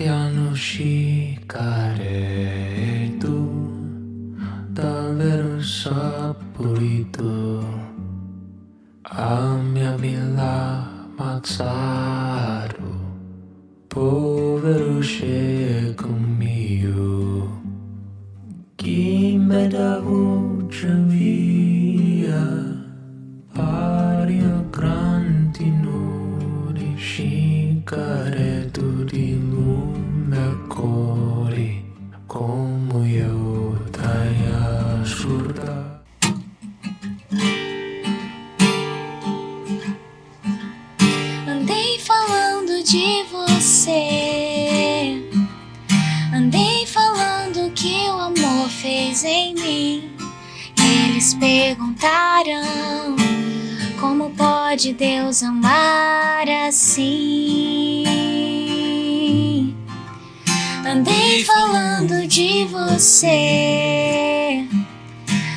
piano scicaretto, davvero saporito, a mia villa Mazzaro, povero cieco mio, chi me da voce via, pari a grandi nudi, scicaretto di lume e cori, como eu dai assurda. Andei falando de você, andei falando que o amor fez em mim. Eles perguntaram, como pode Deus amar assim? Andei falando de você,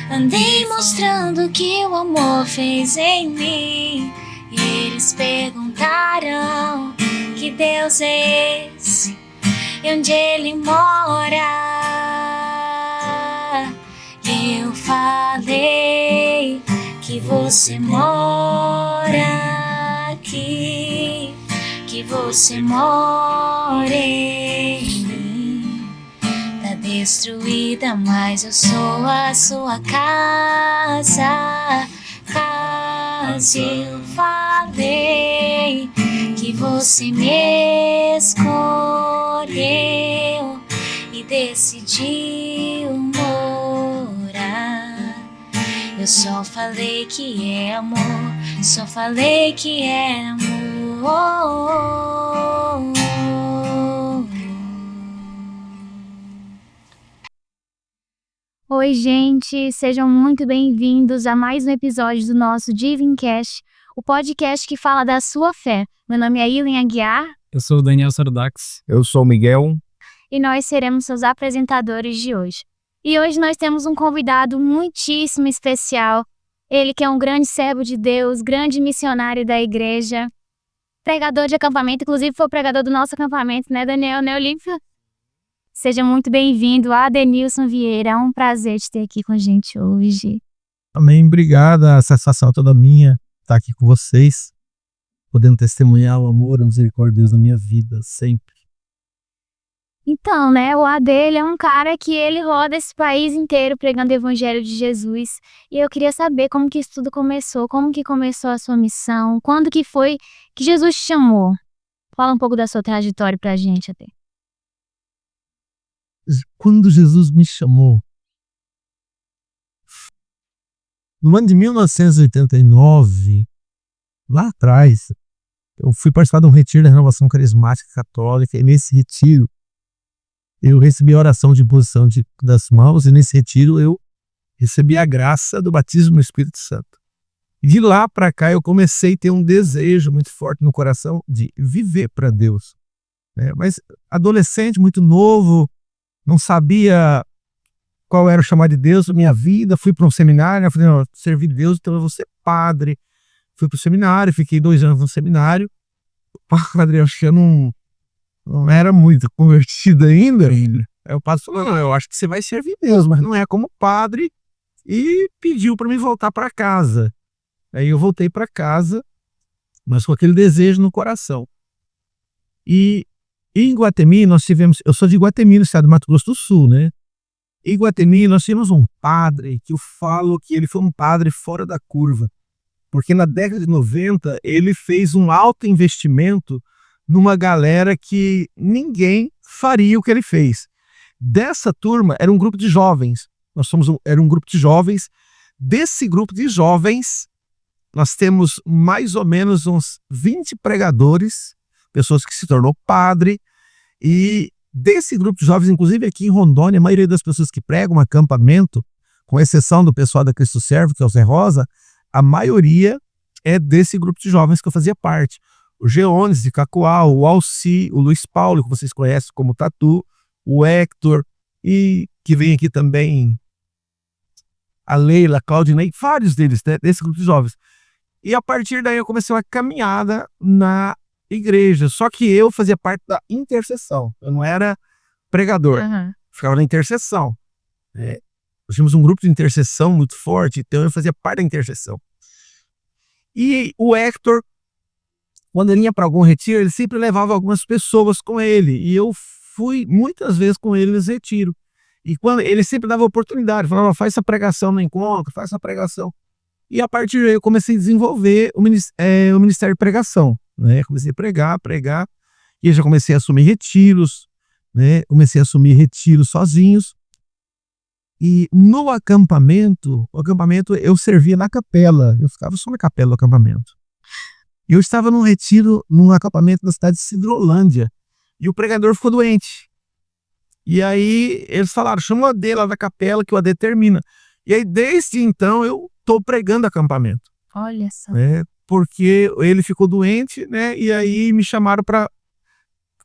andei mostrando que o amor fez em mim. E eles perguntaram, que Deus é esse e onde ele mora? E eu falei que você mora aqui, que você mora em mim. Tá destruída, mas eu sou a sua casa. Eu falei que você me escolheu e decidiu morar. Eu só falei que é amor, só falei que é amor. Oi, gente, sejam muito bem-vindos a mais um episódio do nosso Divincast, o podcast que fala da sua fé. Meu nome é Ilen Aguiar. Eu sou o Daniel Sarudax. Eu sou o Miguel. E nós seremos seus apresentadores de hoje. E hoje nós temos um convidado muitíssimo especial. Ele que é um grande servo de Deus, grande missionário da igreja, pregador de acampamento, inclusive foi o pregador do nosso acampamento, né, Daniel, né, Olímpia? Seja muito bem-vindo, Adenilson Vieira. É um prazer te ter aqui com a gente hoje. Amém, obrigada. A satisfação é toda minha estar aqui com vocês, podendo testemunhar o amor e a misericórdia de Deus na minha vida, sempre. Então, né, o AD, ele é um cara que ele roda esse país inteiro pregando o evangelho de Jesus. E eu queria saber como que isso tudo começou, como que começou a sua missão, quando que foi que Jesus te chamou. Fala um pouco da sua trajetória pra gente, AD. Quando Jesus me chamou, no ano de 1989, lá atrás, eu fui participar de um retiro da Renovação Carismática Católica, e nesse retiro eu recebi a oração de imposição das mãos, e nesse retiro eu recebi a graça do batismo no Espírito Santo. E de lá para cá eu comecei a ter um desejo muito forte no coração de viver para Deus. Mas adolescente, muito novo, não sabia qual era o chamado de Deus na minha vida. Fui para um seminário, eu falei, não, servir Deus, então eu vou ser padre. Fui para o seminário, fiquei 2 anos no seminário. O padre, eu acho que eu não era muito convertido ainda. Aí o padre falou, não, eu acho que você vai servir Deus, mas não é como padre. E pediu para mim voltar para casa. Aí eu voltei para casa, mas com aquele desejo no coração. E em Iguatemi, eu sou de Iguatemi, no estado do Mato Grosso do Sul, né? Em Iguatemi, nós tínhamos um padre, que eu falo que ele foi um padre fora da curva, porque na década de 90, ele fez um alto investimento numa galera que ninguém faria o que ele fez. Dessa turma, era um grupo de jovens, era um grupo de jovens. Desse grupo de jovens, nós temos mais ou menos uns 20 pregadores, pessoas que se tornou padre, e desse grupo de jovens, inclusive aqui em Rondônia, a maioria das pessoas que pregam acampamento, com exceção do pessoal da Cristo Servo, que é o Zé Rosa, a maioria é desse grupo de jovens que eu fazia parte. O Geones de Cacoal, o Alci, o Luiz Paulo, que vocês conhecem como Tatu, o Hector, e que vem aqui também a Leila, a Claudinei, vários deles, né, desse grupo de jovens. E a partir daí eu comecei uma caminhada na igreja. Só que eu fazia parte da intercessão. Eu não era pregador. Aham. Ficava na intercessão. Nós tínhamos um grupo de intercessão muito forte, então eu fazia parte da intercessão. E o Hector, quando ele ia para algum retiro, ele sempre levava algumas pessoas com ele. E eu fui muitas vezes com ele nesse retiro. E quando ele sempre dava oportunidade, falava, faz essa pregação no encontro, faz essa pregação. E a partir daí eu comecei a desenvolver o ministério de pregação, né? Comecei a pregar, e eu já comecei a assumir retiros, né? Comecei a assumir retiros sozinhos. E no acampamento, eu servia na capela, eu ficava só na capela do acampamento. E eu estava num retiro, num acampamento da cidade de Sidrolândia, e o pregador ficou doente. E aí eles falaram, chama o AD lá da capela que o AD termina. E aí desde então eu estou pregando acampamento, Olha só. né? Porque ele ficou doente, né? E aí me chamaram para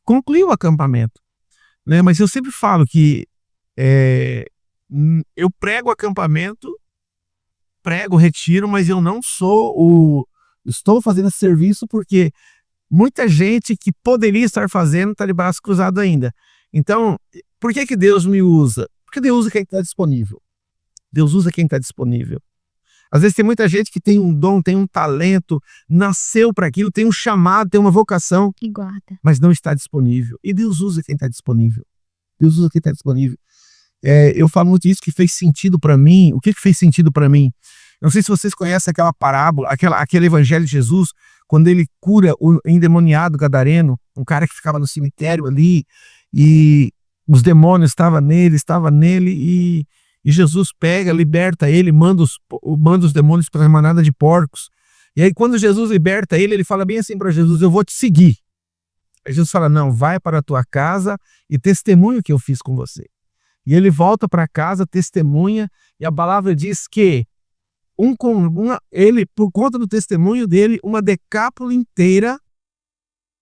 concluir o acampamento, né? Mas eu sempre falo que eu prego acampamento, prego retiro, mas eu não sou estou fazendo esse serviço porque muita gente que poderia estar fazendo está de braço cruzado ainda. Então, por que Deus me usa? Porque Deus usa quem está disponível. Deus usa quem está disponível. Às vezes tem muita gente que tem um dom, tem um talento, nasceu para aquilo, tem um chamado, tem uma vocação, E guarda. mas não está disponível. E Deus usa quem está disponível. Deus usa quem está disponível. Eu falo muito isso que fez sentido para mim. O que fez sentido para mim? Eu não sei se vocês conhecem aquela parábola, aquele evangelho de Jesus, quando ele cura o endemoniado gadareno, um cara que ficava no cemitério ali, e os demônios estavam nele, e Jesus pega, liberta ele, manda os demônios para a manada de porcos. E aí quando Jesus liberta ele fala bem assim para Jesus, eu vou te seguir. Aí Jesus fala, não, vai para a tua casa e testemunha o que eu fiz com você. E ele volta para casa, testemunha, e a palavra diz que ele, por conta do testemunho dele, uma decápole inteira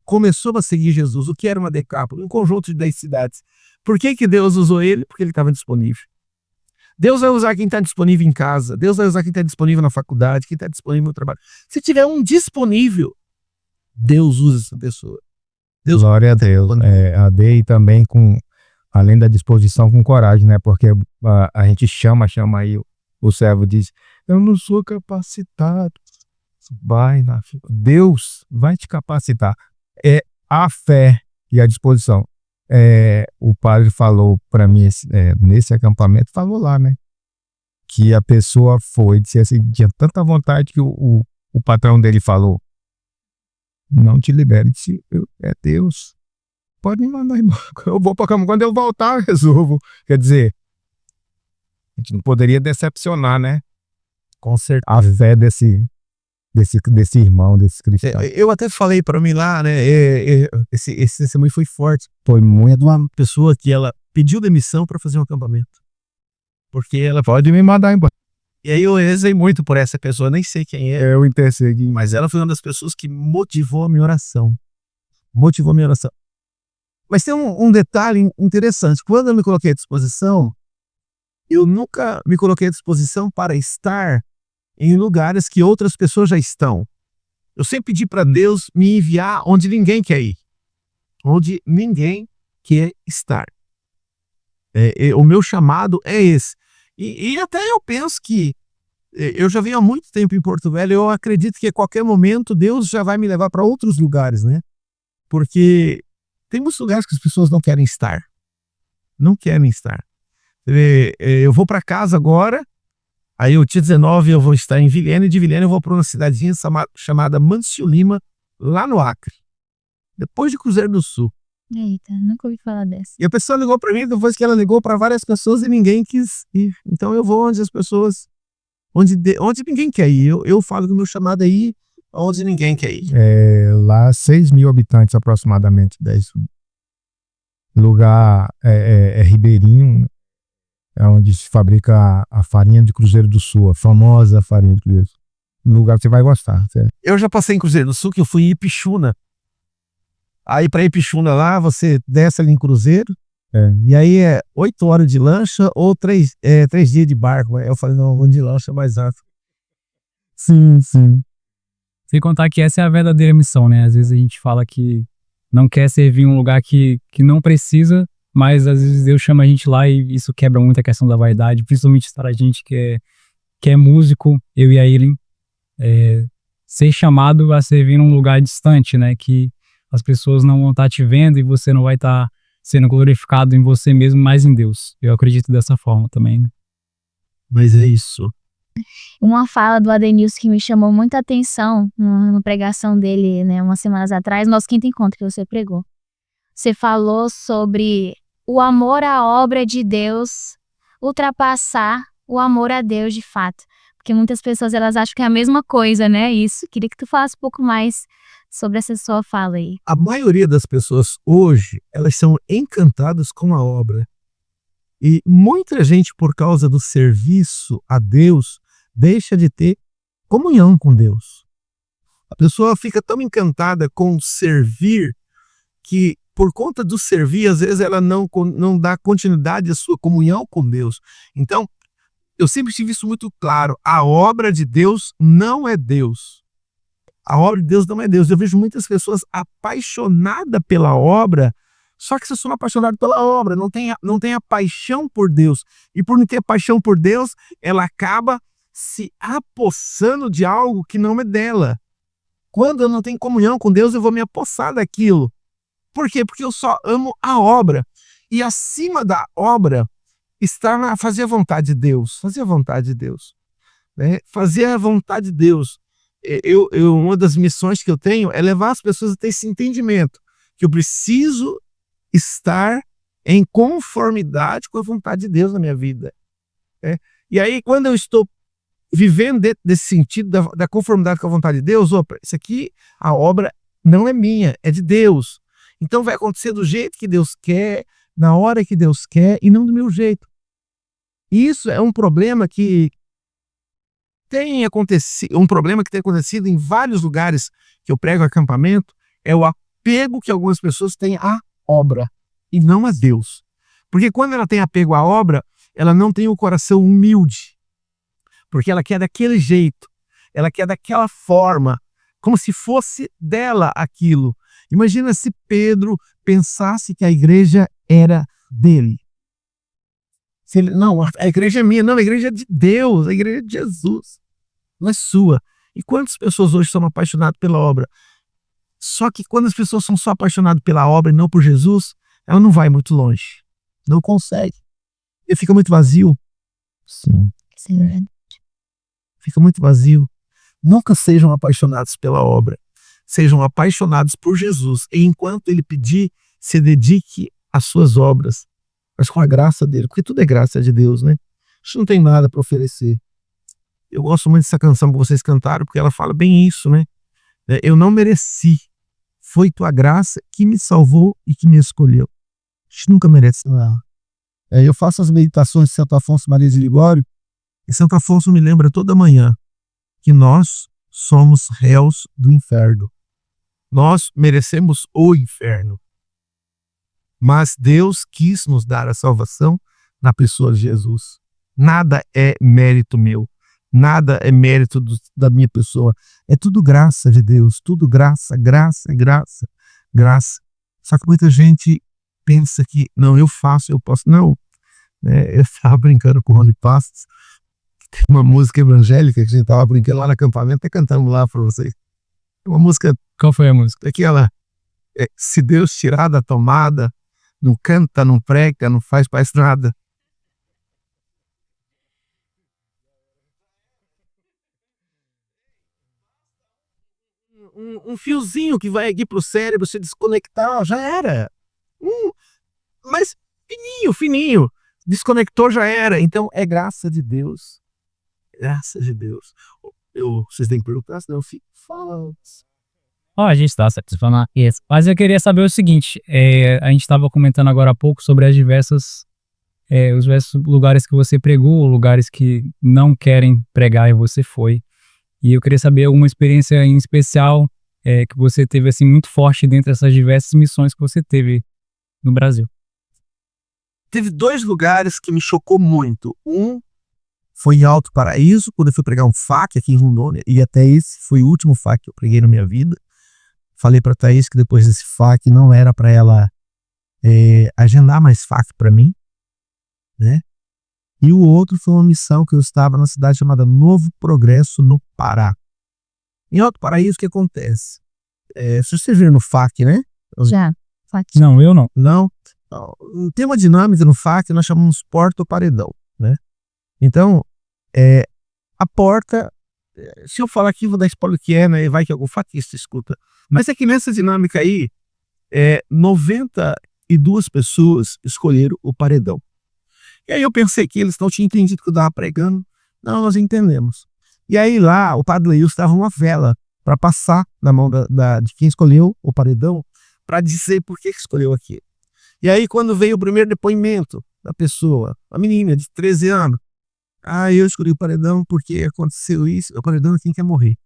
começou a seguir Jesus. O que era uma decápole? Um conjunto de 10 cidades. Por que Deus usou ele? Porque ele estava disponível. Deus vai usar quem está disponível em casa. Deus vai usar quem está disponível na faculdade, quem está disponível no trabalho. Se tiver um disponível, Deus usa essa pessoa. Glória a Deus. A DEI também além da disposição, com coragem, né? Porque a gente chama aí, o servo diz, eu não sou capacitado. Vai na fé. Deus vai te capacitar. É a fé e a disposição. O padre falou para mim nesse acampamento, falou lá, né? Que a pessoa disse assim, tinha tanta vontade que o patrão dele falou, não te libere, disse, é Deus. Pode me mandar embora. Eu vou para cama. Quando eu voltar, eu resolvo. Quer dizer, a gente não poderia decepcionar, né? Com certeza. A fé desse irmão, desse cristão. Eu até falei para mim lá, né? Esse testemunho foi forte. Foi muito. De uma pessoa que ela pediu demissão para fazer um acampamento. Porque ela pode me mandar embora. E aí eu rezei muito por essa pessoa, nem sei quem é. Eu intercedi. Mas ela foi uma das pessoas que motivou a minha oração. Mas tem um detalhe interessante. Quando eu me coloquei à disposição, eu nunca me coloquei à disposição para estar em lugares que outras pessoas já estão. Eu sempre pedi para Deus me enviar onde ninguém quer ir. Onde ninguém quer estar. O meu chamado é esse. E até eu penso que eu já venho há muito tempo em Porto Velho, eu acredito que a qualquer momento Deus já vai me levar para outros lugares, né? Porque tem muitos lugares que as pessoas não querem estar. Não querem estar. Eu vou para casa agora, aí o dia 19 eu vou estar em Vilhena, e de Vilhena eu vou para uma cidadezinha chamada Mâncio Lima, lá no Acre. Depois de Cruzeiro do Sul. Eita, nunca ouvi falar dessa. E a pessoa ligou para mim, depois que ela ligou para várias pessoas e ninguém quis ir. Então eu vou onde as pessoas... Onde ninguém quer ir. Eu falo que o meu chamado é ir onde ninguém quer ir. Lá 6.000 habitantes aproximadamente. 10. Lugar Ribeirinho, é onde se fabrica a farinha de Cruzeiro do Sul, a famosa farinha de Cruzeiro do Sul. Um lugar que você vai gostar. Certo? Eu já passei em Cruzeiro do Sul, que eu fui em Ipixuna. Aí para Ipixuna lá, você desce ali em Cruzeiro, e aí 8 horas de lancha ou 3 dias de barco. Eu falei, não, vou de lancha mais rápido. Sim. Sem contar que essa é a verdadeira missão, né? Às vezes a gente fala que não quer servir em um lugar que não precisa, mas às vezes Deus chama a gente lá e isso quebra muito a questão da vaidade, principalmente para a gente que é músico, eu e a Eileen, ser chamado a servir num lugar distante, né? Que as pessoas não vão estar te vendo e você não vai estar sendo glorificado em você mesmo, mas em Deus. Eu acredito dessa forma também, né? Mas é isso. Uma fala do Adenilson que me chamou muita atenção na pregação dele, né, umas semanas atrás, nosso quinto encontro que você pregou. Você falou sobre o amor à obra de Deus ultrapassar o amor a Deus de fato. Porque muitas pessoas elas acham que é a mesma coisa, né? Isso. Queria que tu falasse um pouco mais sobre essa sua fala aí. A maioria das pessoas hoje, elas são encantadas com a obra. E muita gente, por causa do serviço a Deus, deixa de ter comunhão com Deus. A pessoa fica tão encantada com servir que, por conta do servir, às vezes ela não dá continuidade à sua comunhão com Deus. Então, eu sempre tive isso muito claro. A obra de Deus não é Deus. A obra de Deus não é Deus. Eu vejo muitas pessoas apaixonadas pela obra, só que se são apaixonadas pela obra, não tem a paixão por Deus. E por não ter paixão por Deus, ela acaba se apossando de algo que não é dela. Quando eu não tenho comunhão com Deus, eu vou me apossar daquilo. Por quê? Porque eu só amo a obra. E acima da obra está fazer a vontade de Deus. Fazer a vontade de Deus. Né? Fazer a vontade de Deus. Uma das missões que eu tenho é levar as pessoas a ter esse entendimento. Que eu preciso estar em conformidade com a vontade de Deus na minha vida. Né? E aí, quando eu estou vivendo dentro desse sentido da conformidade com a vontade de Deus, opa, isso aqui, a obra não é minha, é de Deus. Então vai acontecer do jeito que Deus quer, na hora que Deus quer e não do meu jeito. E isso é um problema que tem acontecido em vários lugares que eu prego acampamento, é o apego que algumas pessoas têm à obra e não a Deus. Porque quando ela tem apego à obra, ela não tem o coração humilde. Porque ela quer daquele jeito, ela quer daquela forma, como se fosse dela aquilo. Imagina se Pedro pensasse que a igreja era dele. Se ele, não, a igreja é minha, não, a igreja é de Deus, a igreja é de Jesus, não é sua. E quantas pessoas hoje são apaixonadas pela obra? Só que quando as pessoas são só apaixonadas pela obra e não por Jesus, ela não vai muito longe, não consegue. E fica muito vazio. Sim. Sim. Fica muito vazio. Nunca sejam apaixonados pela obra. Sejam apaixonados por Jesus. E enquanto Ele pedir, se dedique às suas obras. Mas com a graça dele. Porque tudo é graça de Deus, né? A gente não tem nada para oferecer. Eu gosto muito dessa canção que vocês cantaram, porque ela fala bem isso, né? Eu não mereci. Foi tua graça que me salvou e que me escolheu. A gente nunca merece nada. Eu faço as meditações de Santo Afonso Maria de Ligório. E Santo Afonso me lembra toda manhã que nós somos réus do inferno. Nós merecemos o inferno. Mas Deus quis nos dar a salvação na pessoa de Jesus. Nada é mérito meu. Nada é mérito da minha pessoa. É tudo graça de Deus. Tudo graça, graça, graça, graça. Só que muita gente pensa que, não, eu faço, eu posso. Não. Eu estava brincando com o Rony Passos. Tem uma música evangélica que a gente estava brincando lá no acampamento, até cantando lá para vocês. Uma música. Qual foi a música? Aquela. Se Deus tirar da tomada, não canta, não prega, não faz mais nada. Um fiozinho que vai aqui pro cérebro se desconectar, já era. Mas fininho, fininho. Desconectou, já era. Então é graça de Deus. Graças a Deus. Vocês têm que perguntar, senão eu fico falando. A gente está satisfazendo isso. Mas eu queria saber o seguinte, a gente estava comentando agora há pouco sobre os diversos lugares que você pregou, lugares que não querem pregar e você foi. E eu queria saber alguma experiência em especial que você teve assim muito forte dentro dessas diversas missões que você teve no Brasil. Teve 2 lugares que me chocou muito. Um foi em Alto Paraíso, quando eu fui pregar um FAQ aqui em Rondônia, e até esse foi o último FAQ que eu preguei na minha vida. Falei para Thaís que depois desse FAQ não era para ela agendar mais FAQ para mim, né? E o outro foi uma missão que eu estava na cidade chamada Novo Progresso, no Pará. Em Alto Paraíso, o que acontece? Se vocês viram no FAQ, né? Já. Não, eu não. Não. Tem uma dinâmica no FAQ, nós chamamos porta ou paredão, né? Então, a porta, se eu falar aqui, vou dar spoiler que né? Vai que algum faquista escuta. Mas é que nessa dinâmica aí, 92 pessoas escolheram o paredão. E aí eu pensei que eles não tinham entendido que eu estava pregando. Não, nós entendemos. E aí lá, o padre Leilson estava uma vela para passar na mão de quem escolheu o paredão, para dizer por que escolheu aquilo. E aí quando veio o primeiro depoimento da pessoa, a menina de 13 anos, eu escolhi o paredão porque aconteceu isso, o paredão é quem quer morrer.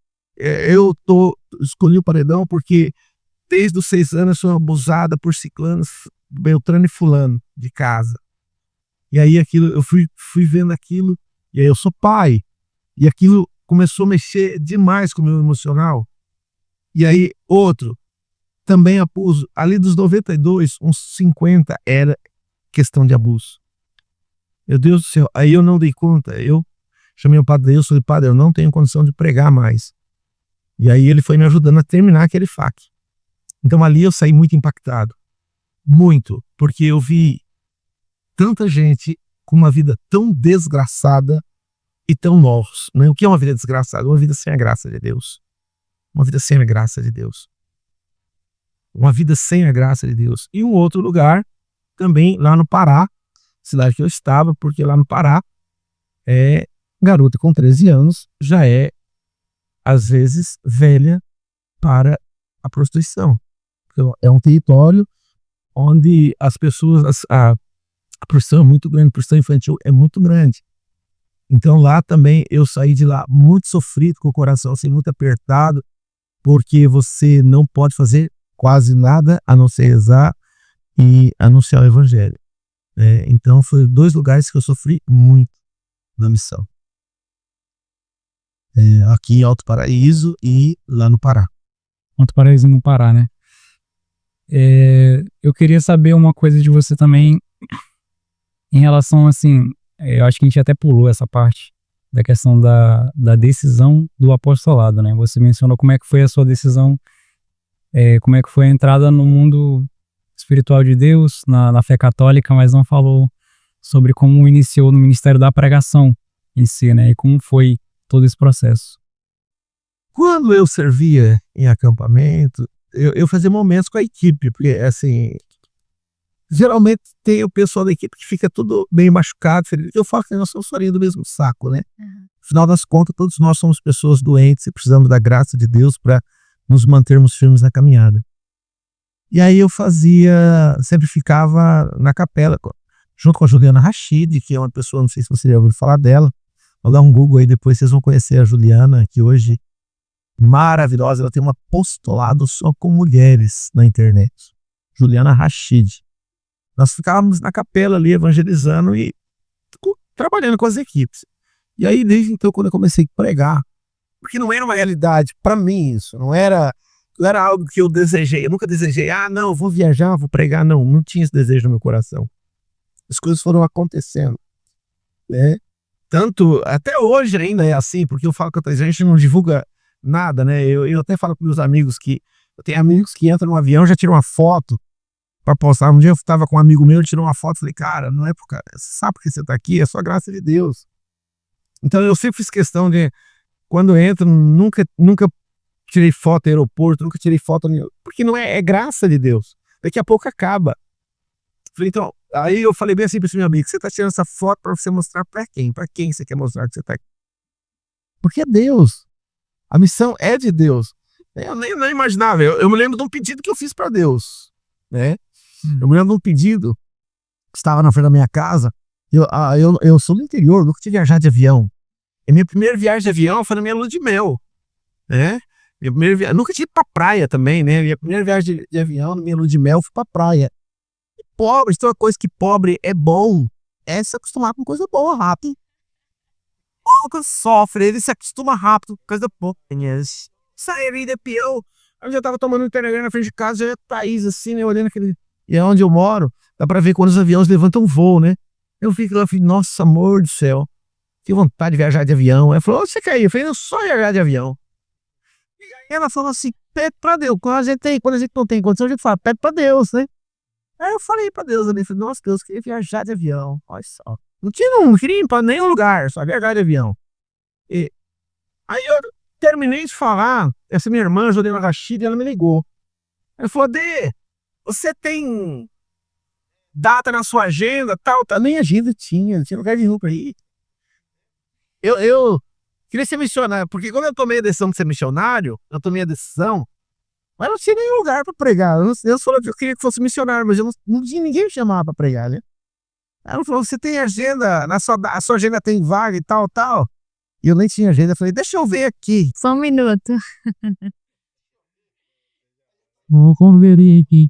Escolhi o paredão porque desde os 6 anos eu sou abusada por ciclanos, Beltrano e fulano de casa. E aí eu fui vendo aquilo, e aí eu sou pai, e aquilo começou a mexer demais com o meu emocional. E aí outro, também abuso, ali dos 92, uns 50 era questão de abuso. Meu Deus do céu, aí eu não dei conta, eu chamei o padre Deus, falei, padre, eu não tenho condição de pregar mais. E aí ele foi me ajudando a terminar aquele FAQ. Então ali eu saí muito impactado, muito, porque eu vi tanta gente com uma vida tão desgraçada e tão nova, né? O que é uma vida desgraçada? Uma vida sem a graça de Deus. Uma vida sem a graça de Deus. Uma vida sem a graça de Deus. E um outro lugar, também lá no Pará, cidade que eu estava, porque lá no Pará, garota com 13 anos já às vezes, velha para a prostituição. Então, é um território onde as pessoas, a prostituição é muito grande, a prostituição infantil é muito grande. Então lá também eu saí de lá muito sofrido, com o coração assim, muito apertado, porque você não pode fazer quase nada a não ser rezar e anunciar o evangelho. Então foi 2 lugares que eu sofri muito na missão. Aqui em Alto Paraíso e lá no Pará. Alto Paraíso no Pará, né? Eu queria saber uma coisa de você também em relação, assim, eu acho que a gente até pulou essa parte da questão da decisão do apostolado, né? Você mencionou como é que foi a sua decisão, como é que foi a entrada no mundo espiritual de Deus, na fé católica, mas não falou sobre como iniciou no ministério da pregação em si, né? E como foi todo esse processo. Quando eu servia em acampamento, eu fazia momentos com a equipe, porque assim, geralmente tem o pessoal da equipe que fica tudo meio machucado, ferido. Eu falo que nós somos farinha do mesmo saco, né? Uhum. Afinal das contas, todos nós somos pessoas doentes e precisamos da graça de Deus para nos mantermos firmes na caminhada. E aí eu sempre ficava na capela, junto com a Juliana Rachid, que é uma pessoa, não sei se você já ouviu falar dela. Vou dar um Google aí, depois vocês vão conhecer a Juliana, que hoje maravilhosa, ela tem um apostolado só com mulheres na internet. Juliana Rachid. Nós ficávamos na capela ali evangelizando e trabalhando com as equipes. E aí desde então, quando eu comecei a pregar, porque não era uma realidade para mim isso, não era algo que eu desejei. Eu nunca desejei, não, eu vou viajar, vou pregar, não tinha esse desejo no meu coração. As coisas foram acontecendo, né? Tanto até hoje ainda é assim, porque eu falo que a gente não divulga nada, né? Eu até falo com meus amigos que eu tenho amigos que entram no avião, já tiram uma foto para postar. Um dia eu estava com um amigo meu, ele tirou uma foto, falei, cara, não é por causa, sabe por que você tá aqui? É só graça de Deus. Então eu sempre fiz questão de, quando eu entro, nunca tirei foto no aeroporto, nunca tirei foto, porque não é graça de Deus. Daqui a pouco acaba. Falei, então, aí eu falei bem assim para esse meu amigo, você tá tirando essa foto para você mostrar para quem? Para quem você quer mostrar que você tá aqui? Porque é Deus. A missão é de Deus. Eu nem imaginava. Eu me lembro de um pedido que eu fiz para Deus, né? Eu me lembro de um pedido que estava na frente da minha casa. Eu sou do interior, nunca tive viajar de avião. E minha primeira viagem de avião foi na minha lua de mel, né? Nunca tive pra praia também, né? Minha primeira viagem de avião, na minha lua de mel, fui pra praia. E pobre, tem uma coisa que pobre é bom, é se acostumar com coisa boa rápido. pouco sofre, ele se acostuma rápido por causa da pouquinhas. Saí de pior. Eu já tava tomando um Teneré na frente de casa, já ia Thaís assim, né, olhando aquele... E é onde eu moro, dá pra ver quando os aviões levantam voo, né? Eu fico lá, falei, nossa, amor do céu, que vontade de viajar de avião. Ela falou, você quer ir? Eu falei, eu só viajar de avião. E aí ela falou assim, pede pra Deus. Quando a gente não tem condição, a gente fala, pede pra Deus, né? Aí eu falei pra Deus ali, falei, nossa, Deus, eu queria viajar de avião, olha só. Não queria ir pra nenhum lugar, só viajar de avião. E aí eu terminei de falar, essa minha irmã, Jodena Rachid, ela me ligou. Ela falou, Dê, você tem data na sua agenda, tal, tal. Nem agenda tinha lugar nenhum pra ir. Eu queria ser missionário, porque quando eu tomei a decisão de ser missionário, mas não tinha nenhum lugar pra pregar. Eu falei que eu queria que fosse missionário, mas não tinha ninguém me chamar pra pregar, né? Aí ela falou, você tem agenda, a sua agenda tem vaga e tal, tal. E eu nem tinha agenda, eu falei, deixa eu ver aqui. Só um minuto. Vou conferir aqui.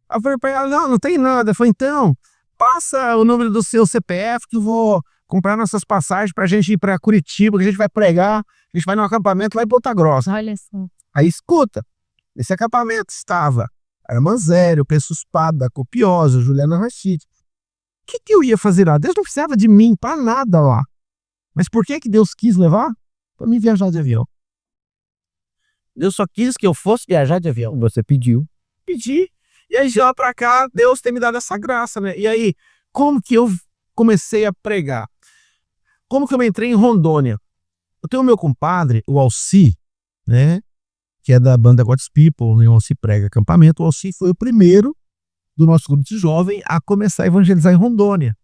Aí eu falei pra ela, não tem nada. Eu falei, então, passa o número do seu CPF que eu vou comprar nossas passagens pra gente ir pra Curitiba, que a gente vai pregar, a gente vai no acampamento lá em Ponta Grossa. Olha só. Aí escuta, nesse acampamento estava a irmã Zério, Preço Espada, Copiosa, Juliana Rachid. O que eu ia fazer lá? Deus não precisava de mim pra nada lá. Mas por que Deus quis levar? Pra mim viajar de avião. Deus só quis que eu fosse viajar de avião. Você pediu. Pedi. E aí de lá pra cá, Deus tem me dado essa graça, né? E aí, como que eu comecei a pregar? Como que eu entrei em Rondônia? Eu tenho o meu compadre, o Alci, né? Que é da banda God's People, né? O Alci prega acampamento. O Alci foi o primeiro do nosso grupo de jovem a começar a evangelizar em Rondônia.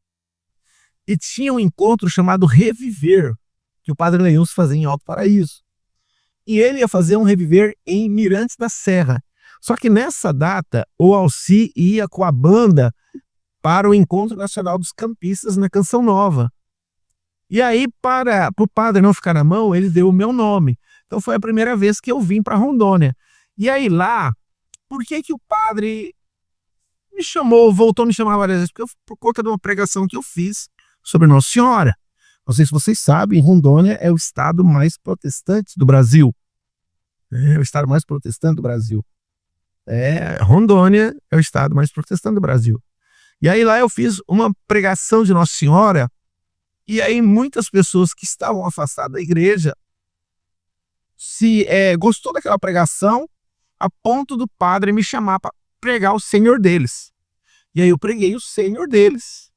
E tinha um encontro chamado Reviver, que o padre Leilson fazia em Alto Paraíso. E ele ia fazer um Reviver em Mirantes da Serra. Só que nessa data, o Alci ia com a banda para o Encontro Nacional dos Campistas na Canção Nova. E aí, para o padre não ficar na mão, ele deu o meu nome. Então foi a primeira vez que eu vim para Rondônia. E aí lá, por que o padre me chamou, voltou a me chamar várias vezes? Porque por conta de uma pregação que eu fiz sobre Nossa Senhora. Não sei se vocês sabem, Rondônia é o estado mais protestante do Brasil. É o estado mais protestante do Brasil. Rondônia é o estado mais protestante do Brasil. E aí lá eu fiz uma pregação de Nossa Senhora, e aí muitas pessoas que estavam afastadas da igreja gostou daquela pregação a ponto do padre me chamar para pregar o Senhor deles. E aí eu preguei o Senhor deles.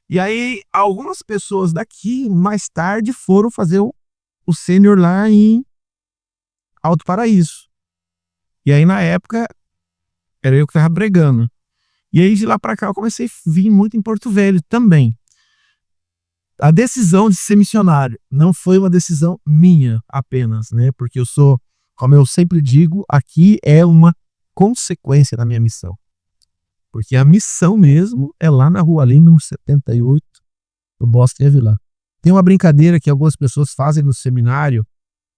E aí algumas pessoas daqui mais tarde foram fazer o Senhor lá em Alto Paraíso. E aí na época era eu que estava pregando. E aí de lá para cá eu comecei a vir muito em Porto Velho também. A decisão de ser missionário não foi uma decisão minha apenas, né? Porque eu sou, como eu sempre digo, aqui é uma consequência da minha missão. Porque a missão mesmo é lá na Rua Lima, número 78, no Bosque de Avilar. Tem uma brincadeira que algumas pessoas fazem no seminário,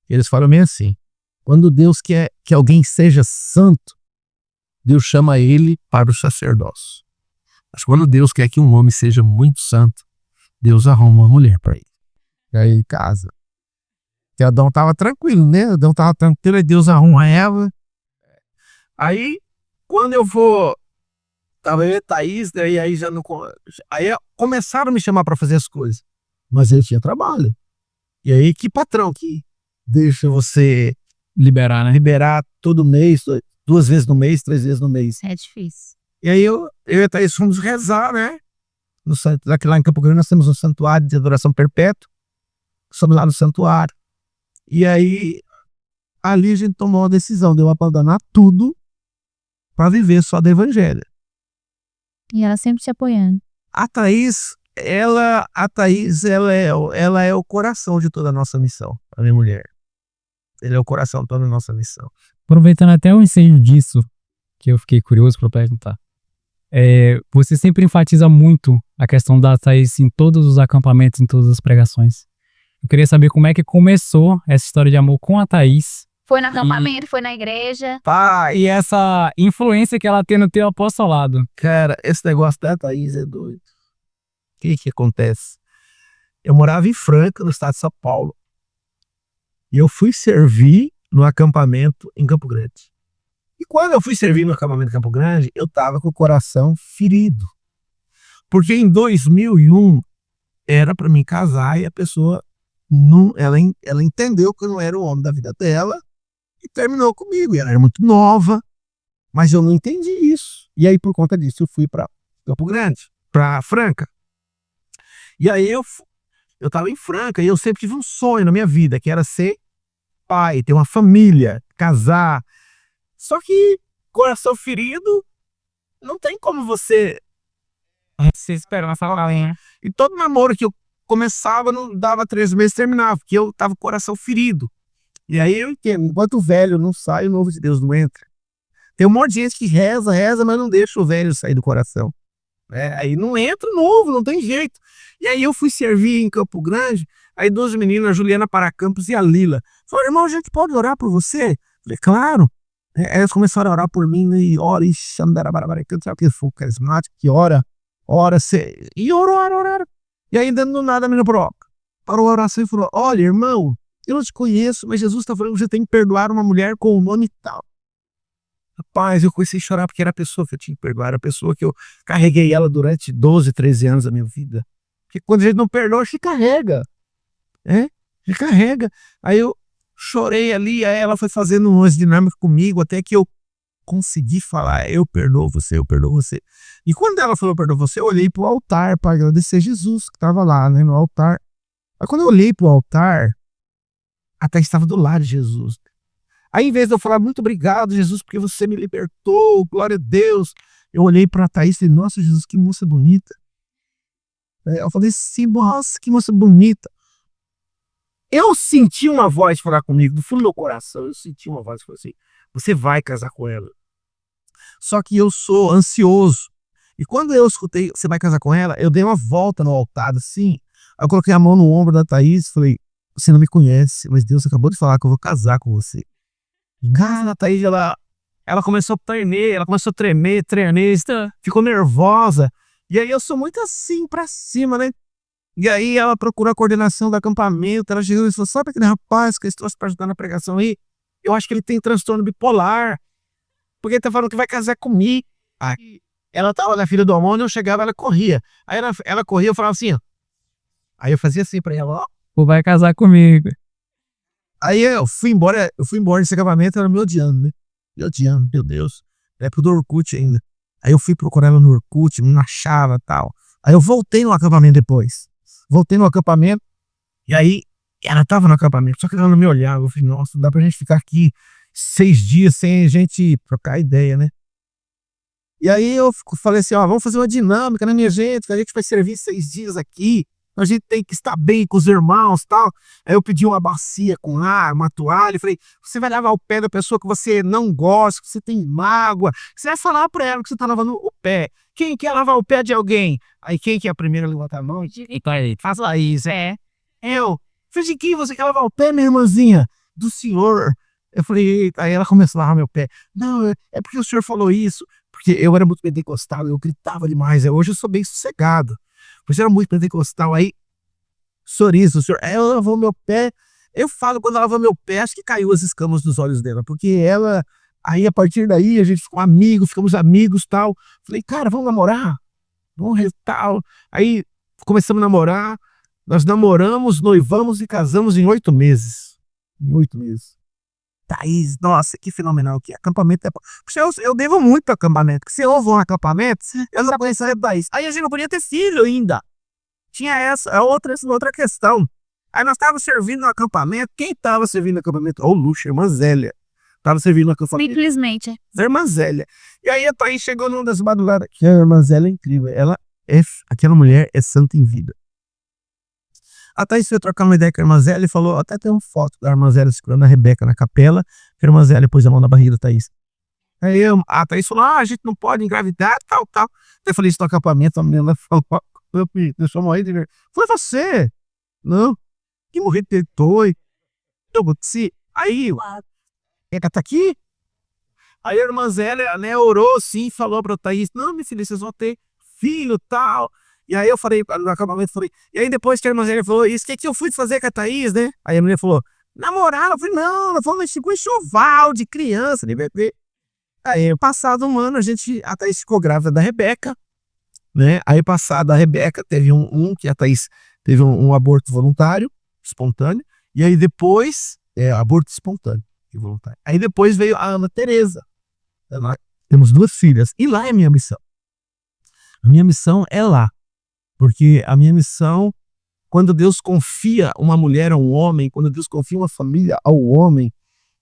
eles falam meio assim, quando Deus quer que alguém seja santo, Deus chama ele para o sacerdócio. Mas quando Deus quer que um homem seja muito santo, Deus arruma uma mulher para ele. E aí casa. E Adão estava tranquilo, né? Adão estava tranquilo, aí Deus arruma Eva. Aí, quando eu vou... Tava eu e a Thaís, né? E aí já não... Aí começaram a me chamar para fazer as coisas. Mas eu tinha trabalho. E aí, que patrão que deixa você Liberar, né? liberar todo mês, 2 vezes no mês, 3 vezes no mês? É difícil. E aí eu e a Thaís fomos rezar, né? Lá em Campo Grande nós temos um santuário de adoração perpétua. Somos lá no santuário. E aí, ali a gente tomou uma decisão de eu abandonar tudo para viver só do evangelho. E ela sempre te apoiando. A Thaís, ela é o coração de toda a nossa missão, a minha mulher. Ele é o coração de toda a nossa missão. Aproveitando até o ensejo disso, que eu fiquei curioso para perguntar. Você sempre enfatiza muito a questão da Thaís em todos os acampamentos, em todas as pregações. Eu queria saber como é que começou essa história de amor com a Thaís. Foi no acampamento, foi na igreja. E essa influência que ela tem no teu apostolado. Cara, esse negócio da Thaís é doido. que acontece? Eu morava em Franca, no estado de São Paulo. E eu fui servir no acampamento em Campo Grande. E quando eu fui servir no acampamento em Campo Grande, eu tava com o coração ferido. Porque em 2001 era para mim casar e a pessoa não, ela entendeu que eu não era o homem da vida dela e terminou comigo. E ela era muito nova, mas eu não entendi isso. E aí por conta disso eu fui para Campo Grande, para Franca. E aí eu tava em Franca e eu sempre tive um sonho na minha vida, que era ser pai, ter uma família, casar. Só que coração ferido, não tem como você Se espera na sala, hein? E todo namoro que eu começava, não dava 3 meses e terminava, porque eu tava com o coração ferido. E aí eu entendo, enquanto o velho não sai, o novo de Deus não entra. Tem um monte de gente que reza, mas não deixa o velho sair do coração. Aí não entra novo, não tem jeito. E aí eu fui servir em Campo Grande, aí 2 meninas, a Juliana Paracampos e a Lila, falaram, irmão, a gente pode orar por você? Falei, claro. Aí eles começaram a orar por mim, né, e ora, e xandarabarabará, que sabe o que foi carismático, que ora, e oraram. E aí, dando nada, a menina parou a oração e falou, olha, irmão, eu não te conheço, mas Jesus está falando que você tem que perdoar uma mulher com o nome tal. Rapaz, eu comecei a chorar porque era a pessoa que eu tinha que perdoar, era a pessoa que eu carreguei ela durante 12, 13 anos da minha vida. Porque quando a gente não perdoa, se carrega. Se carrega. Aí eu chorei ali, aí ela foi fazendo umas dinâmicas comigo, até que eu consegui falar, eu perdoo você, eu perdoo você. E quando ela falou, eu perdoo você, eu olhei pro altar para agradecer Jesus, que estava lá, né, no altar. Aí quando eu olhei pro altar, a Thaís estava do lado de Jesus. Aí, em vez de eu falar, muito obrigado, Jesus, porque você me libertou, glória a Deus, eu olhei para a Thaís e falei, nossa, Jesus, que moça bonita. Eu falei assim, nossa, que moça bonita. Eu senti uma voz falar comigo, do fundo do meu coração, eu senti uma voz que falou assim, você vai casar com ela. Só que eu sou ansioso. E quando eu escutei, você vai casar com ela, eu dei uma volta no altar, assim, aí eu coloquei a mão no ombro da Thaís e falei, você não me conhece, mas Deus acabou de falar que eu vou casar com você. Cara, a Thaís, ela começou a tremer, ficou nervosa. E aí eu sou muito assim, pra cima, né? E aí ela procurou a coordenação do acampamento, ela chegou e falou, sabe aquele rapaz que eu trouxe pra ajudar na pregação aí? Eu acho que ele tem transtorno bipolar, porque ele tá falando que vai casar comigo. Aí ela tava na fila do almoço, eu chegava, ela corria. Aí ela corria, eu falava assim, ó. Aí eu fazia assim pra ela, ó. Ou vai casar comigo. Aí eu fui embora desse acampamento, ela me odiando, né? Me odiando, meu Deus. É pro do Orkut ainda. Aí eu fui procurar ela no Orkut, não achava e tal. Aí eu voltei no acampamento depois. E aí ela tava no acampamento, só que ela não me olhava. Eu falei, nossa, não dá pra gente ficar aqui 6 dias sem a gente trocar ideia, né? E aí eu falei assim, ó, vamos fazer uma dinâmica, né, minha gente? Que a gente vai servir 6 dias aqui. A gente tem que estar bem com os irmãos e tal. Aí eu pedi uma bacia com ar, uma toalha. Falei, você vai lavar o pé da pessoa que você não gosta, que você tem mágoa. Você vai falar pra ela que você tá lavando o pé. Quem quer lavar o pé de alguém? Aí quem que é a primeira a levantar a mão? Faça isso, eu. Falei, de quem você quer lavar o pé, minha irmãzinha? Do senhor. Eu falei, eita. Aí ela começou a lavar meu pé. Não, é porque o senhor falou isso. Porque eu era muito pentecostal, eu gritava demais. Hoje eu sou bem sossegado. Você era muito pentecostal, aí, o senhor, ela lavou meu pé, eu falo, quando ela lavou meu pé, acho que caiu as escamas dos olhos dela, porque ela, aí a partir daí, a gente ficamos amigos, tal, falei, cara, vamos namorar? Vamos tal, aí começamos a namorar, nós namoramos, noivamos e casamos em 8 meses. Em 8 meses. Thaís, nossa, que fenomenal, que acampamento é... Eu devo muito acampamento, porque se eu vou um acampamento, eu não conhecia a Thaís. Aí a gente não podia ter filho ainda. Tinha essa outra questão. Aí nós estávamos servindo no acampamento, quem estava servindo no acampamento? Ô, Lúcia, irmã Zélia. Estava servindo no acampamento. Simplesmente. Irmã Zélia. E aí a Thaís chegou numa das madrugadas, que a irmã Zélia é incrível, aquela mulher é santa em vida. A Thaís foi trocar uma ideia com a irmã Zélia e falou, até tem uma foto da irmã Zélia segurando a Rebeca na capela, que a irmã Zélia pôs a mão na barriga da Thaís. Aí a Thaís falou, a gente não pode engravidar, tal. Aí eu falei isso no acampamento, a menina falou, deixou eu morrer de ver. Foi você? Não. Que morrer de toi. Eu botei. Aí, ela tá aqui? Aí a irmã Zélia, né, orou assim, falou pra Thaís, não, minha filha, vocês vão ter filho, tal. E aí eu falei, no acampamento, falei, e aí depois que a irmã Zélia falou, isso que eu fui fazer com a Thaís, né? Aí a mulher falou, namorar? Eu falei, não, nós fomos com enxoval de criança, de bebê. Aí, passado um ano, a Thaís ficou grávida da Rebeca, né? Aí, passado a Rebeca, teve que a Thaís teve um aborto voluntário, espontâneo, e aí depois, aborto espontâneo e voluntário. Aí depois veio a Ana Tereza. Nós temos 2 filhas, e lá é a minha missão. A minha missão é lá, porque a minha missão, quando Deus confia uma mulher a um homem, quando Deus confia uma família ao homem,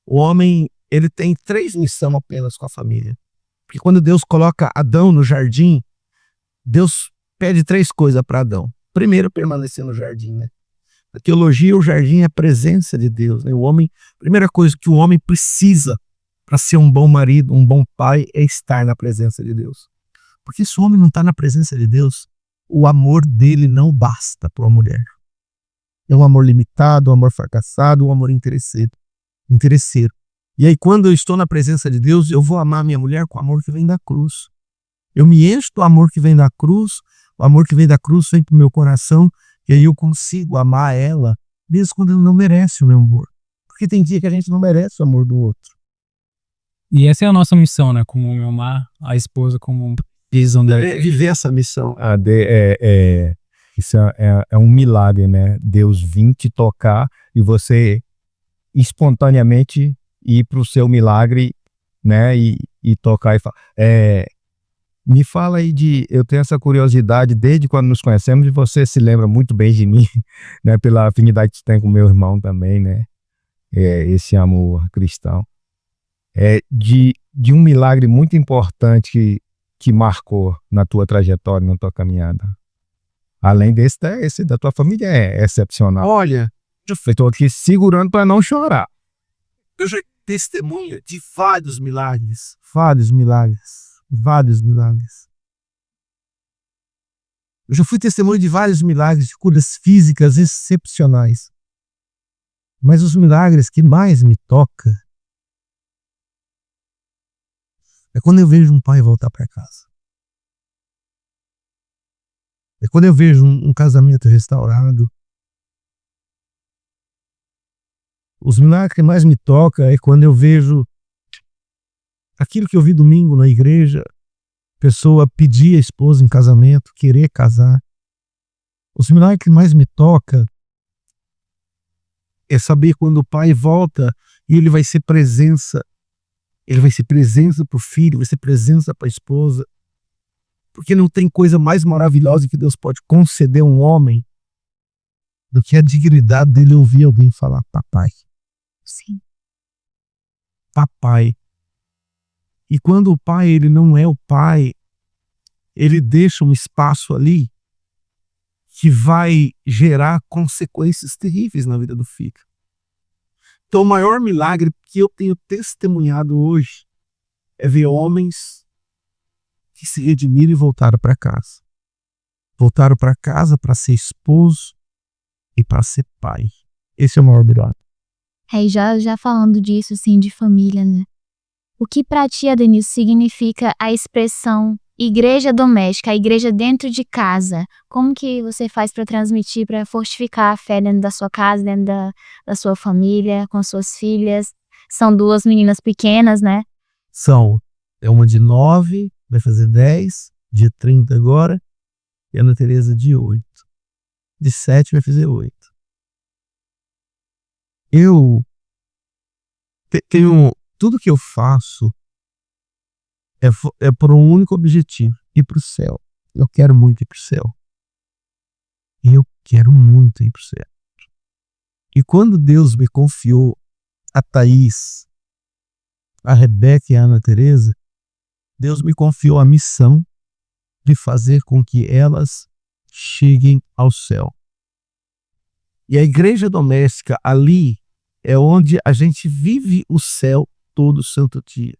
o homem, ele tem 3 missões apenas com a família. Porque quando Deus coloca Adão no jardim, Deus pede 3 coisas para Adão. Primeiro, permanecer no jardim, né? Na teologia, o jardim é a presença de Deus, né? A primeira coisa que o homem precisa para ser um bom marido, um bom pai, é estar na presença de Deus. Porque se o homem não está na presença de Deus, o amor dele não basta para uma mulher. É um amor limitado, um amor fracassado, um amor interesseiro. E aí, quando eu estou na presença de Deus, eu vou amar minha mulher com o amor que vem da cruz. Eu me encho do amor que vem da cruz, o amor que vem da cruz vem para o meu coração, e aí eu consigo amar ela, mesmo quando ela não merece o meu amor. Porque tem dia que a gente não merece o amor do outro. E essa é a nossa missão, né? Como amar a esposa como visão dela. Viver essa missão. Isso é um milagre, né? Deus vir te tocar e você espontaneamente ir para o seu milagre, né? E tocar e falar. Me fala aí eu tenho essa curiosidade desde quando nos conhecemos, e você se lembra muito bem de mim, né? Pela afinidade que você tem com meu irmão também, né? Esse amor cristão. De um milagre muito importante que marcou na tua trajetória, na tua caminhada. Além esse da tua família é excepcional. Olha, Eu estou aqui segurando para não chorar. eu já testemunho de vários milagres. Vários milagres. Eu já fui testemunho de vários milagres, de curas físicas excepcionais. Mas os milagres que mais me tocam é quando eu vejo um pai voltar para casa. É quando eu vejo um casamento restaurado. Os milagres que mais me tocam é quando eu vejo aquilo que eu vi domingo na igreja, pessoa pedir a esposa em casamento, querer casar. Os milagres que mais me tocam é saber quando o pai volta e ele vai ser presença. Ele vai ser presença para o filho, vai ser presença para a esposa. Porque não tem coisa mais maravilhosa que Deus pode conceder a um homem do que a dignidade dele ouvir alguém falar papai. Sim. Papai. E quando o pai ele não é o pai, ele deixa um espaço ali que vai gerar consequências terríveis na vida do filho. Então o maior milagre que eu tenho testemunhado hoje é ver homens que se redimiram e voltaram para casa. Voltaram para casa para ser esposo e para ser pai. Esse é o maior milagre. E já falando disso, assim, de família, né? O que pra ti, Adenilson, significa a expressão igreja doméstica, a igreja dentro de casa? Como que você faz para transmitir, para fortificar a fé dentro da sua casa, dentro da sua família, com suas filhas? São 2 meninas pequenas, né? É uma de 9, vai fazer 10, dia 30 agora, e a Ana Tereza de 8. De 7 vai fazer 8. Eu tenho tudo que eu faço é por um único objetivo, ir para o céu. Eu quero muito ir para o céu. Eu quero muito ir para o céu. E quando Deus me confiou a Thaís, a Rebeca e a Ana Tereza, Deus me confiou a missão de fazer com que elas cheguem ao céu. E a igreja doméstica ali é onde a gente vive o céu todo santo dia.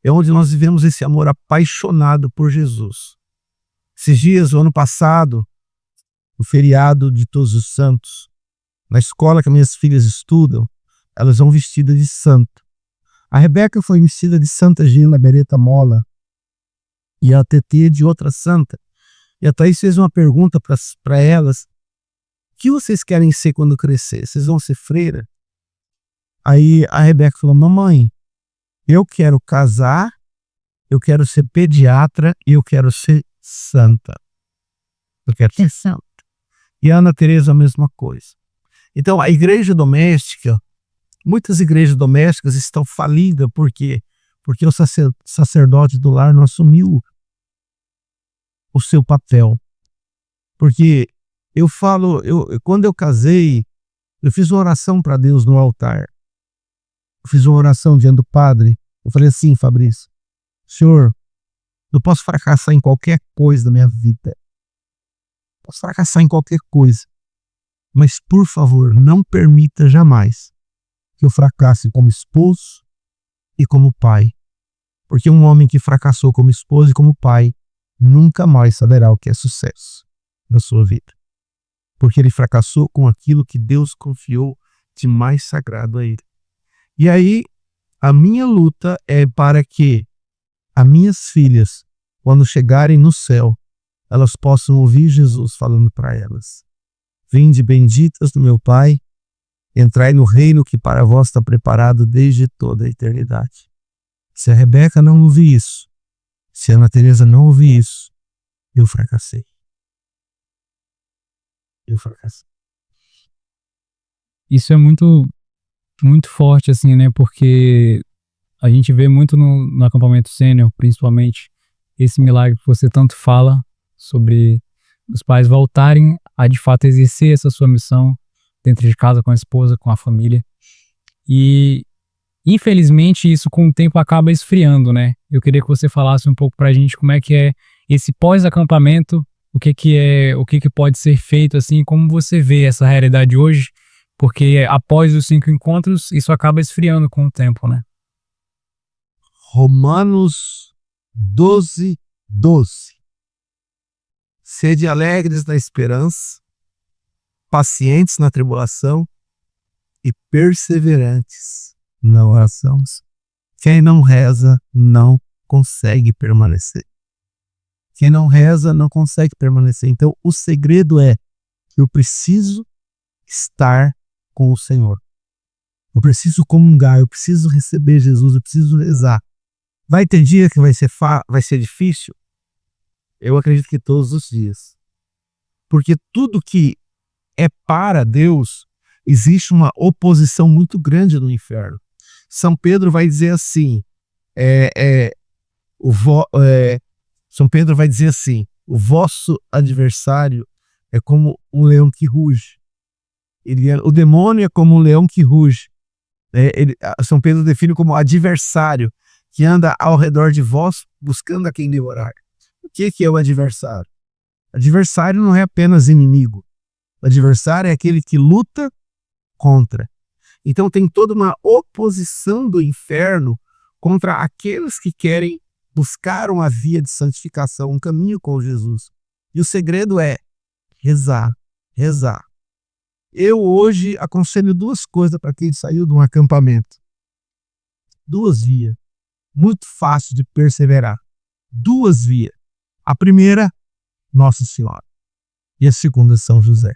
É onde nós vivemos esse amor apaixonado por Jesus. Esses dias, o ano passado, o feriado de Todos os Santos, na escola que minhas filhas estudam, elas vão vestidas de santo. A Rebeca foi vestida de Santa Gila Beretta Mola e a Tetê de outra santa. E a Thaís fez uma pergunta para elas: o que vocês querem ser quando crescer? Vocês vão ser freira? Aí a Rebeca falou: mamãe, eu quero casar, eu quero ser pediatra e eu quero ser santa. Eu quero ser santa. E a Ana Teresa a mesma coisa. Então a igreja doméstica, muitas igrejas domésticas estão falidas porque o sacerdote do lar não assumiu o seu papel. Porque eu falo, quando eu casei, eu fiz uma oração para Deus no altar. Eu fiz uma oração diante do padre. Eu falei assim: Fabrício, Senhor, eu posso fracassar em qualquer coisa da minha vida. Posso fracassar em qualquer coisa. Mas, por favor, não permita jamais que eu fracasse como esposo e como pai. Porque um homem que fracassou como esposo e como pai nunca mais saberá o que é sucesso na sua vida. Porque ele fracassou com aquilo que Deus confiou de mais sagrado a ele. E aí, a minha luta é para que as minhas filhas, quando chegarem no céu, elas possam ouvir Jesus falando para elas: vinde benditas do meu Pai, entrai no reino que para vós está preparado desde toda a eternidade. Se a Rebeca não ouvir isso, se a Ana Teresa não ouvir isso, eu fracassei. Eu fracassei. Isso é muito, muito forte, assim, né? Porque a gente vê muito no acampamento sênior, principalmente, esse milagre que você tanto fala sobre os pais voltarem a, de fato, exercer essa sua missão dentro de casa, com a esposa, com a família. E, infelizmente, isso com o tempo acaba esfriando, né? Eu queria que você falasse um pouco pra gente como é que é esse pós-acampamento, o que pode ser feito, assim, como você vê essa realidade hoje, porque após os 5 encontros, isso acaba esfriando com o tempo, né? Romanos 12, 12. Sede alegres na esperança, pacientes na tribulação e perseverantes na oração. Quem não reza não consegue permanecer. Quem não reza não consegue permanecer. Então, o segredo é que eu preciso estar com o Senhor. Eu preciso comungar, eu preciso receber Jesus, eu preciso rezar. Vai ter dia que vai ser difícil? Eu acredito que todos os dias. Porque tudo que é para Deus, existe uma oposição muito grande no inferno. São Pedro vai dizer assim, São Pedro vai dizer assim: o vosso adversário é como um leão que ruge. O demônio é como um leão que ruge. São Pedro define como adversário, que anda ao redor de vós buscando a quem devorar. O que é o adversário? Adversário não é apenas inimigo. O adversário é aquele que luta contra. Então tem toda uma oposição do inferno contra aqueles que querem buscar uma via de santificação, um caminho com Jesus. E o segredo é rezar, rezar. Eu hoje aconselho 2 coisas para quem saiu de um acampamento. 2 vias. Muito fácil de perseverar. 2 vias. A primeira, Nossa Senhora. E a segunda, São José.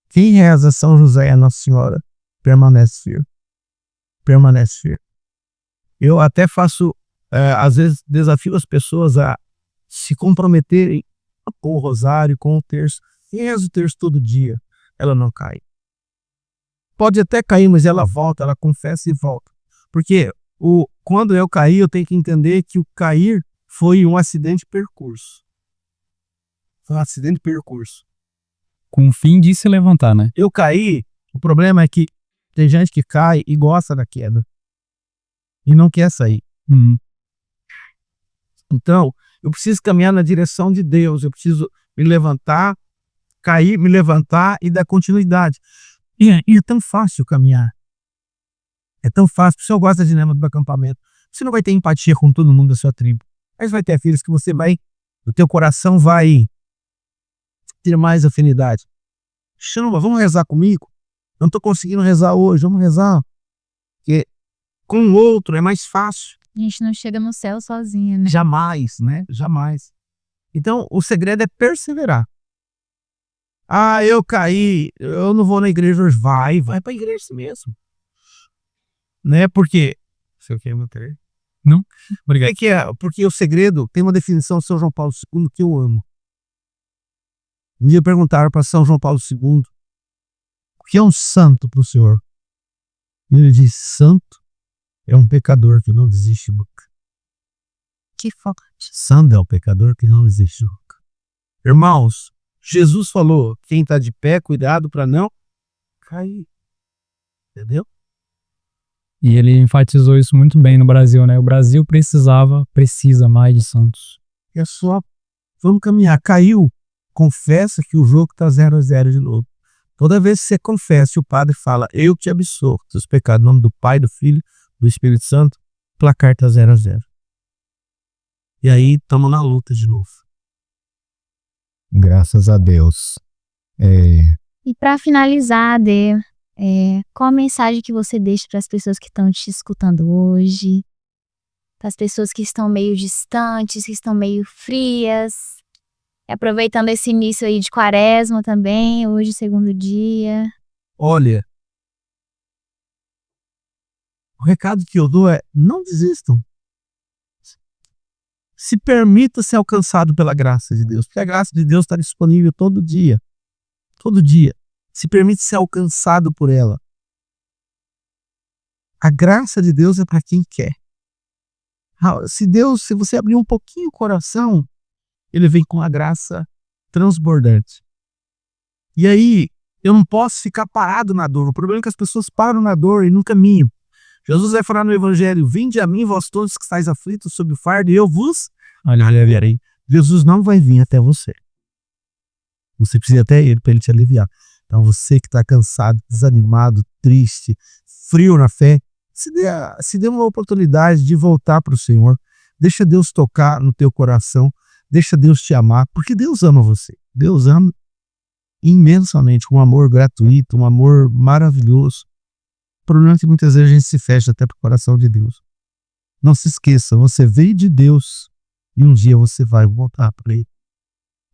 Quem reza São José e a Nossa Senhora permanece firme. Permanece firme. Eu até faço, às vezes, desafio as pessoas a se comprometerem com o rosário, com o terço. Quem reza o terço todo dia, ela não cai. Pode até cair, mas ela volta, ela confessa e volta. Porque quando eu caí, eu tenho que entender que o cair foi um acidente de percurso. Foi um acidente de percurso. Com o fim de se levantar, né? Eu caí, o problema é que tem gente que cai e gosta da queda. E não quer sair. Então, eu preciso caminhar na direção de Deus. Eu preciso me levantar, cair, me levantar e dar continuidade. E é tão fácil caminhar. É tão fácil. Se você gosta da dinâmica do acampamento, você não vai ter empatia com todo mundo da sua tribo. Mas vai ter aqueles que o teu coração vai ter mais afinidade. Chama, vamos rezar comigo? Não estou conseguindo rezar hoje, vamos rezar. Porque com o outro é mais fácil. A gente não chega no céu sozinha, né? Jamais, né? Jamais. Então, o segredo é perseverar. Ah, eu caí, eu não vou na igreja hoje. Vai pra igreja mesmo. Né? Porque... Você quer manter? Não? Obrigado. O que é? Porque o segredo tem uma definição de São João Paulo II que eu amo. Um dia perguntaram para São João Paulo II o que é um santo para o Senhor. E ele disse: santo é um pecador que não desiste nunca. Que forte. Santo é o pecador que não desiste nunca. Irmãos, Jesus falou: quem está de pé, cuidado para não cair. Entendeu? E ele enfatizou isso muito bem no Brasil, né? O Brasil precisa mais de santos. É só, vamos caminhar. Caiu, confessa que o jogo está 0-0 de novo. Toda vez que você confessa, o padre fala: eu te absolvo dos pecados, em nome do Pai, do Filho, do Espírito Santo, o placar está 0-0. E aí estamos na luta de novo. Graças a Deus. E para finalizar, Ade, qual a mensagem que você deixa para as pessoas que estão te escutando hoje? Para as pessoas que estão meio distantes, que estão meio frias? E aproveitando esse início aí de quaresma também, hoje segundo dia. Olha, o recado que eu dou é: não desistam. Se permita ser alcançado pela graça de Deus, porque a graça de Deus está disponível todo dia. Todo dia. Se permite ser alcançado por ela. A graça de Deus é para quem quer. Se você abrir um pouquinho o coração, ele vem com a graça transbordante. E aí, eu não posso ficar parado na dor. O problema é que as pessoas param na dor e no caminho. Jesus vai falar no Evangelho: vinde a mim, vós todos que estáis aflitos sob o fardo, e eu vos aliviarei. Jesus não vai vir até você. Você precisa ir até ele para ele te aliviar. Então, você que está cansado, desanimado, triste, frio na fé, se dê uma oportunidade de voltar para o Senhor. Deixa Deus tocar no teu coração. Deixa Deus te amar, porque Deus ama você. Deus ama imensamente, com um amor gratuito, um amor maravilhoso. O problema é que muitas vezes a gente se fecha até para o coração de Deus. Não se esqueça, você veio de Deus e um dia você vai voltar para Ele.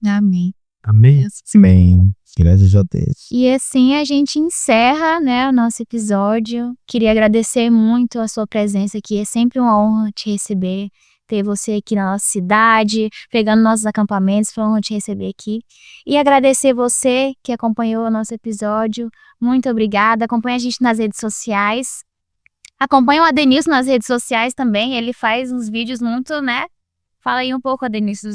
Amém. Amém? Amém. Graças a Deus. E assim a gente encerra, né, o nosso episódio. Queria agradecer muito a sua presença aqui. É sempre uma honra te receber, ter você aqui na nossa cidade, pegando nossos acampamentos. Foi uma honra te receber aqui. E agradecer você que acompanhou o nosso episódio. Muito obrigada. Acompanhe a gente nas redes sociais. Acompanhe o Adenilson nas redes sociais também. Ele faz uns vídeos muito, né? Fala aí um pouco, Adenilson.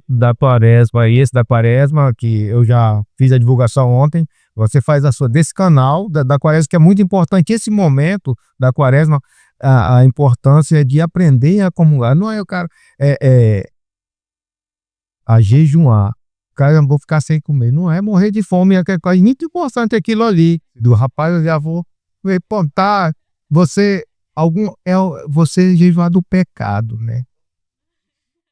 Da quaresma, e esse da quaresma, que eu já fiz a divulgação ontem, você faz a sua desse canal da quaresma, que é muito importante. Esse momento da quaresma, a importância é de aprender a comungar. Não é o cara a jejuar. O cara, eu vou ficar sem comer. Não é morrer de fome. É muito importante aquilo ali. Do rapaz, eu já vou pontar. Você jejuar do pecado, né?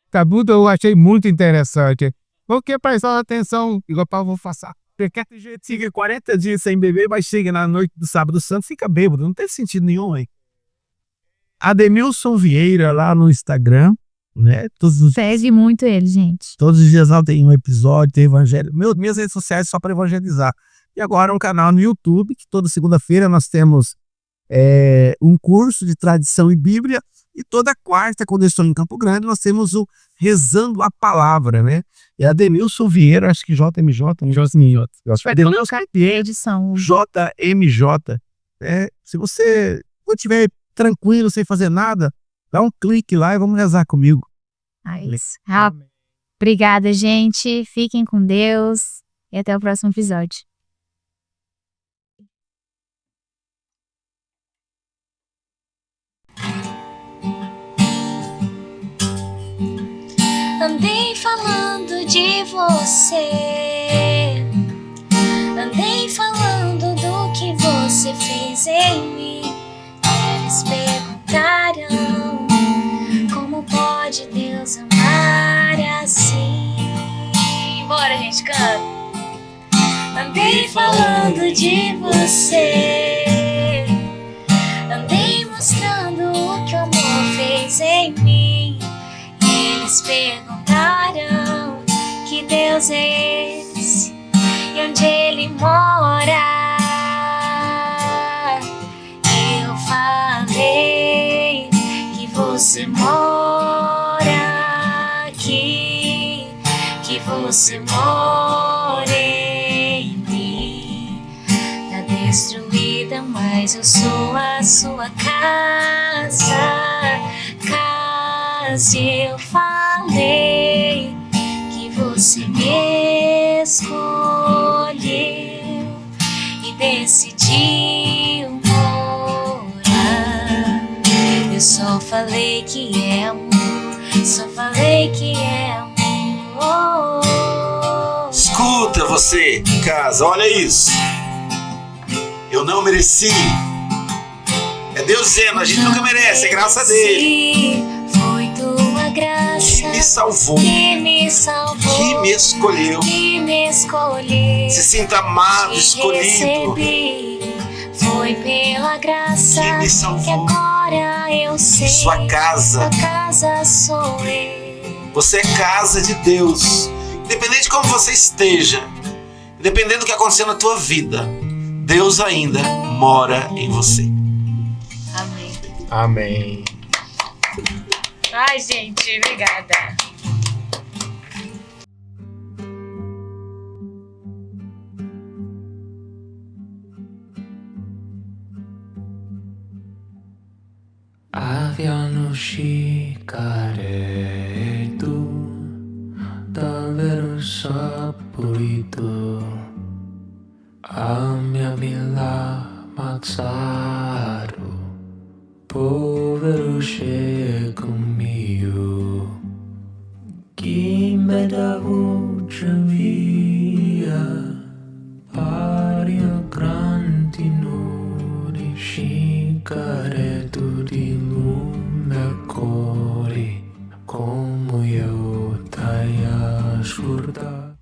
Tabudo eu achei muito interessante. Porque prestar atenção, igual para vou passar. Porque tem gente que fica 40 dias sem beber, mas chega na noite do sábado santo, fica bêbado. Não tem sentido nenhum, hein? Ademilson Vieira lá no Instagram, né? Segue muito ele, gente. Todos os dias lá tem um episódio, tem evangelho. Minhas redes sociais só para evangelizar. E agora um canal no YouTube, que toda segunda-feira nós temos um curso de tradição e Bíblia. E toda quarta, quando eu estou em Campo Grande, nós temos o Rezando a Palavra, né? E a Ademilson Vieira, acho que JMJ, Edição. JMJ. Se você estiver tranquilo, sem fazer nada, dá um clique lá e vamos rezar comigo. Isso. Obrigada, gente. Fiquem com Deus. E até o próximo episódio. Andei falando de você, andei falando do que você fez em mim. Eles perguntaram: como pode Deus amar assim? Bora, gente, canta. Andei falando de você, andei mostrando o que o amor fez em mim. Eles perguntaram: Deus é esse e onde Ele mora? Eu falei que você mora aqui, que você mora em mim. Tá destruída, mas eu sou a sua casa. Eu falei que você me escolheu e decidiu morar. Eu só falei que é amor, só falei que é amor. Escuta você em casa, olha isso. Eu não mereci. É Deus dizendo, a gente nunca merece, é graça dele. Foi tua graça Que me salvou, que me salvou, que me escolheu. que me escolheu. Se sinta amado, Te escolhido. recebi. Foi pela graça Que me salvou. que agora eu sei. Sua casa. Sua casa sou eu. Você é casa de Deus. Independente de como você esteja, independente do que acontecer na tua vida, Deus ainda mora em você. Amém. Amém. Ai, gente, obrigada. Abbiano scicareto, davvero saporito, amiamila mazzato, povero cieco mio, chi me dà voce via, pari a grandi nudi, scicareto di lume cori, come io t'hai asciugato.